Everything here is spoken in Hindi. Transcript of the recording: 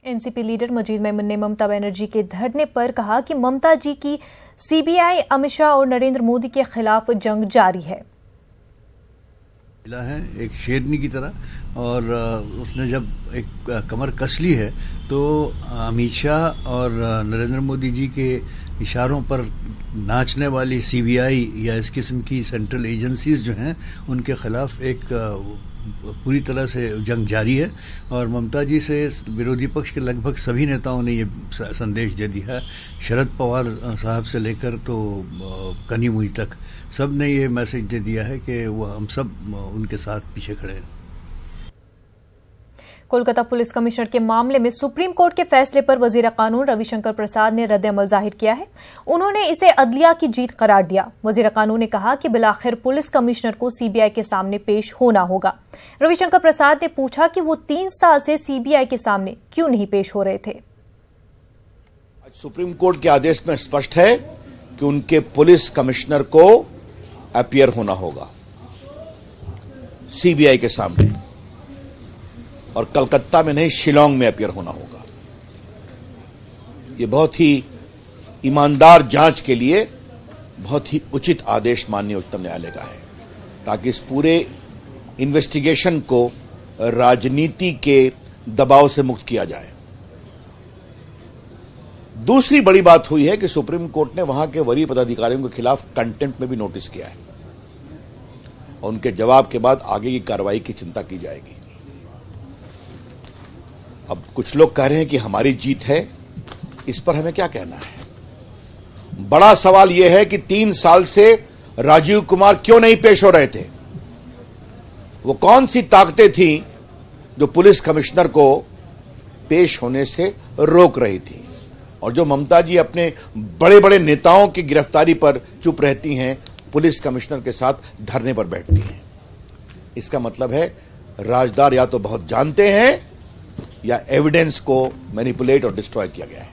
एनसीपी लीडर मजीद मेमन ने ममता बनर्जी के धरने पर कहा कि ममता जी की सीबीआई, अमित शाह और नरेंद्र मोदी के खिलाफ जंग जारी है। एक शेरनी की तरह, और उसने जब एक कमर कस ली है तो अमित शाह और नरेंद्र मोदी जी के इशारों पर नाचने वाली सीबीआई या इस किस्म की सेंट्रल एजेंसीज जो हैं उनके खिलाफ एक पूरी तरह से जंग जारी है। और ममता जी से विरोधी पक्ष के लगभग सभी नेताओं ने ये संदेश दे दिया है, शरद पवार साहब से लेकर तो कनी मुई तक सब ने ये मैसेज दे दिया है कि वो हम सब उनके साथ पीछे खड़े हैं। कोलकाता पुलिस कमिश्नर के मामले में सुप्रीम कोर्ट के फैसले पर वजीर कानून रविशंकर प्रसाद ने रद्द-ए-अमल जाहिर किया है। उन्होंने इसे अदलिया की जीत करार दिया। वजीर कानून ने कहा कि बिलाखिर पुलिस कमिश्नर को सीबीआई के सामने पेश होना होगा। रविशंकर प्रसाद ने पूछा कि वो 3 साल से सीबीआई के सामने क्यों नहीं पेश हो रहे थे। आज सुप्रीम कोर्ट के आदेश में स्पष्ट है कि उनके पुलिस कमिश्नर को अपीयर होना होगा सीबीआई के सामने, और कलकत्ता में नहीं शिलांग में अपीयर होना होगा। यह बहुत ही ईमानदार जांच के लिए बहुत ही उचित आदेश माननीय उच्चतम न्यायालय का है, ताकि इस पूरे इन्वेस्टिगेशन को राजनीति के दबाव से मुक्त किया जाए। दूसरी बड़ी बात हुई है कि सुप्रीम कोर्ट ने वहां के वरीय पदाधिकारियों के खिलाफ कंटेम्प्ट में भी नोटिस किया है, और उनके जवाब के बाद आगे की कार्रवाई की चिंता की जाएगी। अब कुछ लोग कह रहे हैं कि हमारी जीत है, इस पर हमें क्या कहना है? बड़ा सवाल यह है कि 3 साल से राजीव कुमार क्यों नहीं पेश हो रहे थे? वो कौन सी ताकतें थी जो पुलिस कमिश्नर को पेश होने से रोक रही थी? और जो ममता जी अपने बड़े बड़े नेताओं की गिरफ्तारी पर चुप रहती हैं, पुलिस कमिश्नर के साथ धरने पर बैठती हैं। इसका मतलब है राजदार या तो बहुत जानते हैं या एविडेंस को मैनिपुलेट और डिस्ट्रॉय किया गया है।